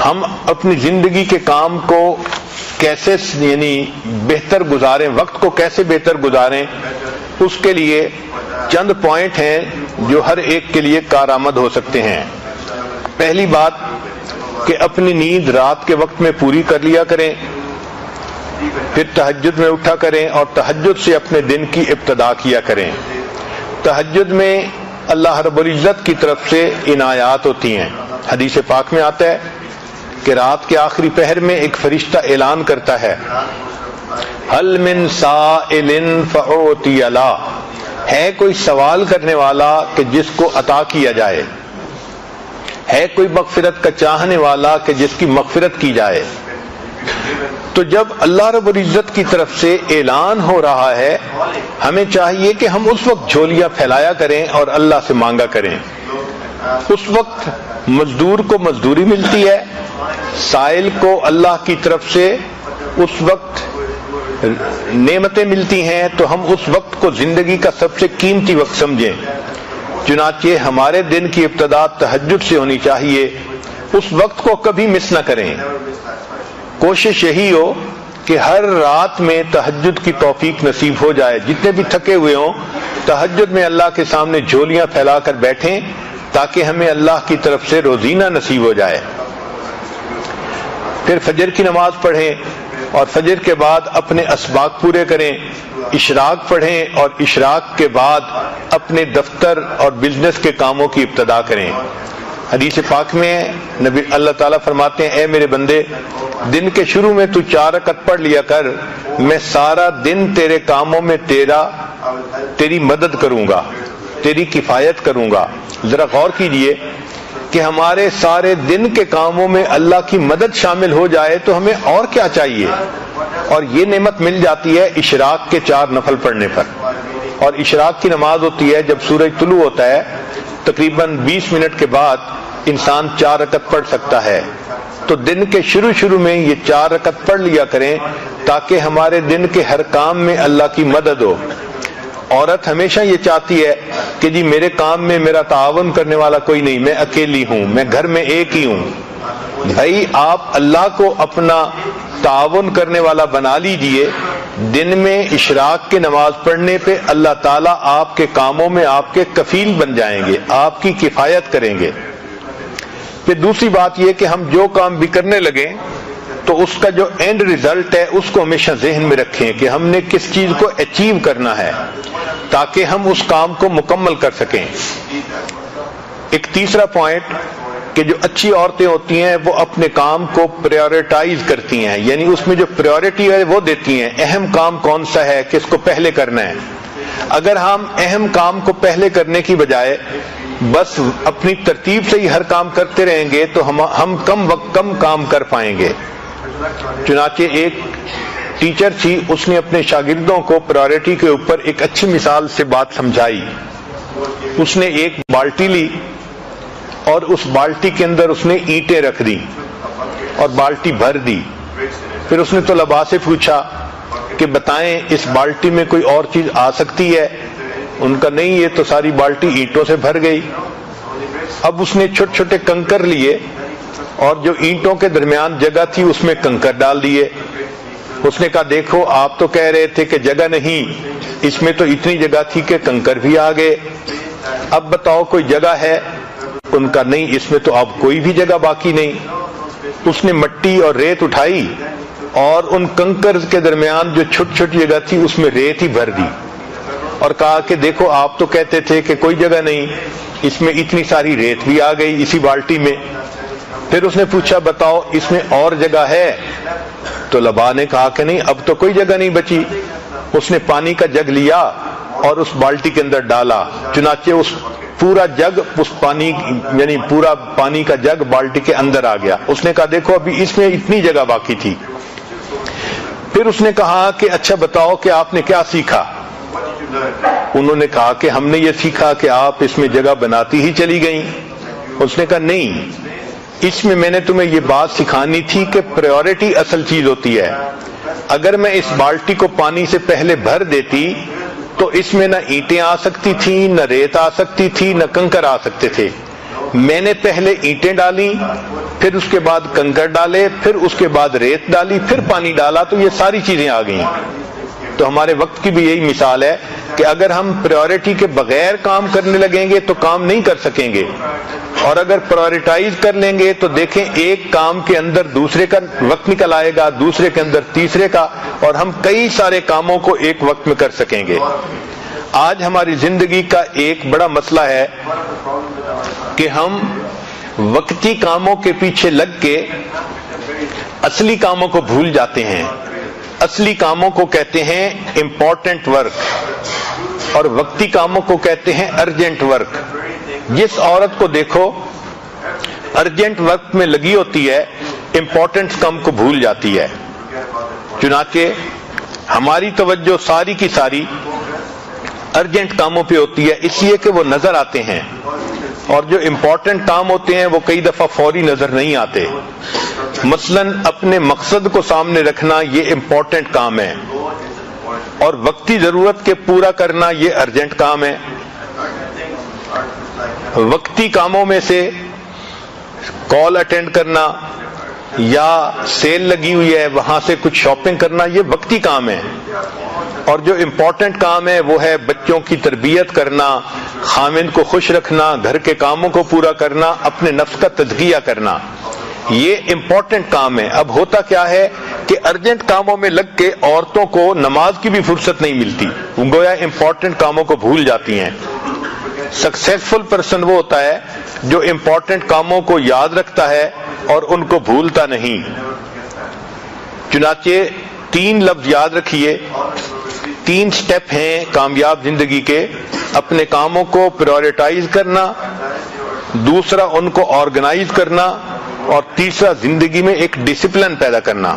ہم اپنی زندگی کے کام کو کیسے بہتر گزاریں، وقت کو کیسے بہتر گزاریں، اس کے لیے چند پوائنٹ ہیں جو ہر ایک کے لیے کارآمد ہو سکتے ہیں۔ پہلی بات کہ اپنی نیند رات کے وقت میں پوری کر لیا کریں، پھر تہجد میں اٹھا کریں اور تہجد سے اپنے دن کی ابتدا کیا کریں۔ تہجد میں اللہ رب العزت کی طرف سے عنایات ہوتی ہیں۔ حدیث پاک میں آتا ہے کہ رات کے آخری پہر میں ایک فرشتہ اعلان کرتا ہے، هل من سائل فأعطی له، ہے کوئی سوال کرنے والا کہ جس کو عطا کیا جائے، ہے کوئی مغفرت کا چاہنے والا کہ جس کی مغفرت کی جائے۔ تو جب اللہ رب العزت کی طرف سے اعلان ہو رہا ہے، ہمیں چاہیے کہ ہم اس وقت جھولیاں پھیلایا کریں اور اللہ سے مانگا کریں۔ اس وقت مزدور کو مزدوری ملتی ہے، سائل کو اللہ کی طرف سے اس وقت نعمتیں ملتی ہیں، تو ہم اس وقت کو زندگی کا سب سے قیمتی وقت سمجھیں۔ چنانچہ ہمارے دن کی ابتدا تہجد سے ہونی چاہیے، اس وقت کو کبھی مس نہ کریں۔ کوشش یہی ہو کہ ہر رات میں تہجد کی توفیق نصیب ہو جائے، جتنے بھی تھکے ہوئے ہوں تہجد میں اللہ کے سامنے جھولیاں پھیلا کر بیٹھیں تاکہ ہمیں اللہ کی طرف سے روزینہ نصیب ہو جائے۔ پھر فجر کی نماز پڑھیں اور فجر کے بعد اپنے اسباق پورے کریں، اشراق پڑھیں اور اشراق کے بعد اپنے دفتر اور بزنس کے کاموں کی ابتدا کریں۔ حدیث پاک میں نبی اللہ تعالیٰ فرماتے ہیں، اے میرے بندے، دن کے شروع میں تو 4 رکعت پڑھ لیا کر، میں سارا دن تیرے کاموں میں تیری مدد کروں گا، تیری کفایت کروں گا۔ ذرا غور کیجئے کہ ہمارے سارے دن کے کاموں میں اللہ کی مدد شامل ہو جائے تو ہمیں اور کیا چاہیے، اور یہ نعمت مل جاتی ہے اشراق کے 4 نفل پڑھنے پر۔ اور اشراق کی نماز ہوتی ہے جب سورج طلوع ہوتا ہے، تقریباً 20 منٹ کے بعد انسان 4 رکعت پڑھ سکتا ہے۔ تو دن کے شروع میں یہ 4 رکعت پڑھ لیا کریں تاکہ ہمارے دن کے ہر کام میں اللہ کی مدد ہو۔ عورت ہمیشہ یہ چاہتی ہے کہ جی میرے کام میں میرا تعاون کرنے والا کوئی نہیں، میں اکیلی ہوں، میں گھر میں ایک ہی ہوں۔ بھائی آپ اللہ کو اپنا تعاون کرنے والا بنا لیجئے، دن میں اشراق کی نماز پڑھنے پہ اللہ تعالیٰ آپ کے کاموں میں آپ کے کفیل بن جائیں گے، آپ کی کفایت کریں گے۔ پھر دوسری بات یہ کہ ہم جو کام بھی کرنے لگیں تو اس کا جو اینڈ ریزلٹ ہے اس کو ہمیشہ ذہن میں رکھیں کہ ہم نے کس چیز کو اچیو کرنا ہے تاکہ ہم اس کام کو مکمل کر سکیں۔ ایک تیسرا پوائنٹ کہ جو اچھی عورتیں ہوتی ہیں وہ اپنے کام کو پریورٹائز کرتی ہیں، یعنی اس میں جو پریورٹی ہے وہ دیتی ہیں، اہم کام کون سا ہے، کس کو پہلے کرنا ہے۔ اگر ہم اہم کام کو پہلے کرنے کی بجائے بس اپنی ترتیب سے ہی ہر کام کرتے رہیں گے تو ہم کم کام کر پائیں گے۔ چنانچہ ایک ٹیچر تھی، اس نے اپنے شاگردوں کو پرائورٹی کے اوپر ایک اچھی مثال سے بات سمجھائی۔ اس نے ایک بالٹی لی اور اس بالٹی کے اندر اس نے اینٹیں رکھ دی اور بالٹی بھر دی۔ پھر اس نے طلباء سے پوچھا کہ بتائیں اس بالٹی میں کوئی اور چیز آ سکتی ہے؟ ان کا نہیں، یہ تو ساری بالٹی اینٹوں سے بھر گئی۔ اب اس نے چھوٹے چھوٹے کنکر لیے اور جو اینٹوں کے درمیان جگہ تھی اس میں کنکر ڈال دیے۔ اس نے کہا دیکھو آپ تو کہہ رہے تھے کہ جگہ نہیں، اس میں تو اتنی جگہ تھی کہ کنکر بھی آ گئے، اب بتاؤ کوئی جگہ ہے؟ ان کا نہیں، اس میں تو اب کوئی بھی جگہ باقی نہیں۔ اس نے مٹی اور ریت اٹھائی اور ان کنکر کے درمیان جو چھوٹی چھوٹی جگہ تھی اس میں ریت ہی بھر دی اور کہا کہ دیکھو آپ تو کہتے تھے کہ کوئی جگہ نہیں، اس میں اتنی ساری ریت بھی آ گئی اسی بالٹی میں۔ پھر اس نے پوچھا بتاؤ اس میں اور جگہ ہے؟ تو طلباء نے کہا کہ نہیں، اب تو کوئی جگہ نہیں بچی۔ اس نے پانی کا جگ لیا اور اس بالٹی کے اندر ڈالا، چنانچہ اس پورا جگ اس پانی یعنی پورا پانی کا جگ بالٹی کے اندر آ گیا۔ اس نے کہا دیکھو ابھی اس میں اتنی جگہ باقی تھی۔ پھر اس نے کہا کہ اچھا بتاؤ کہ آپ نے کیا سیکھا؟ انہوں نے کہا کہ ہم نے یہ سیکھا کہ آپ اس میں جگہ بناتی ہی چلی گئیں۔ اس نے کہا نہیں، اس میں نے تمہیں یہ بات سکھانی تھی کہ پریورٹی اصل چیز ہوتی ہے۔ اگر میں اس بالٹی کو پانی سے پہلے بھر دیتی تو اس میں نہ اینٹیں آ سکتی تھیں، نہ ریت آ سکتی تھی، نہ کنکر آ سکتے تھے، میں نے پہلے اینٹیں ڈالی، پھر اس کے بعد کنکر ڈالے، پھر اس کے بعد ریت ڈالی، پھر پانی ڈالا، تو یہ ساری چیزیں آ گئیں۔ تو ہمارے وقت کی بھی یہی مثال ہے کہ اگر ہم پریورٹی کے بغیر کام کرنے لگیں گے تو کام نہیں کر سکیں گے، اور اگر پرائورٹائز کر لیں گے تو دیکھیں ایک کام کے اندر دوسرے کا وقت نکل آئے گا، دوسرے کے اندر تیسرے کا، اور ہم کئی سارے کاموں کو ایک وقت میں کر سکیں گے۔ آج ہماری زندگی کا ایک بڑا مسئلہ ہے کہ ہم وقتی کاموں کے پیچھے لگ کے اصلی کاموں کو بھول جاتے ہیں۔ اصلی کاموں کو کہتے ہیں امپورٹنٹ ورک، اور وقتی کاموں کو کہتے ہیں ارجنٹ ورک۔ جس عورت کو دیکھو ارجنٹ ورک میں لگی ہوتی ہے، امپورٹنٹ کام کو بھول جاتی ہے۔ چنانچہ ہماری توجہ ساری کی ساری ارجنٹ کاموں پہ ہوتی ہے، اس لیے کہ وہ نظر آتے ہیں، اور جو امپورٹنٹ کام ہوتے ہیں وہ کئی دفعہ فوری نظر نہیں آتے۔ مثلا اپنے مقصد کو سامنے رکھنا یہ امپورٹنٹ کام ہے، اور وقتی ضرورت کے پورا کرنا یہ ارجنٹ کام ہے۔ وقتی کاموں میں سے کال اٹینڈ کرنا یا سیل لگی ہوئی ہے وہاں سے کچھ شاپنگ کرنا یہ وقتی کام ہے، اور جو امپورٹنٹ کام ہے وہ ہے بچوں کی تربیت کرنا، خاوند کو خوش رکھنا، گھر کے کاموں کو پورا کرنا، اپنے نفس کا تزکیہ کرنا، یہ امپورٹنٹ کام ہے۔ اب ہوتا کیا ہے کہ ارجنٹ کاموں میں لگ کے عورتوں کو نماز کی بھی فرصت نہیں ملتی، گویا امپورٹنٹ کاموں کو بھول جاتی ہیں۔ سکسیسفل پرسن وہ ہوتا ہے جو امپورٹنٹ کاموں کو یاد رکھتا ہے اور ان کو بھولتا نہیں۔ چنانچہ 3 لفظ یاد رکھیے، 3 سٹیپ ہیں کامیاب زندگی کے: اپنے کاموں کو پریورٹائز کرنا، دوسرا ان کو آرگنائز کرنا، اور تیسرا زندگی میں ایک ڈسپلن پیدا کرنا۔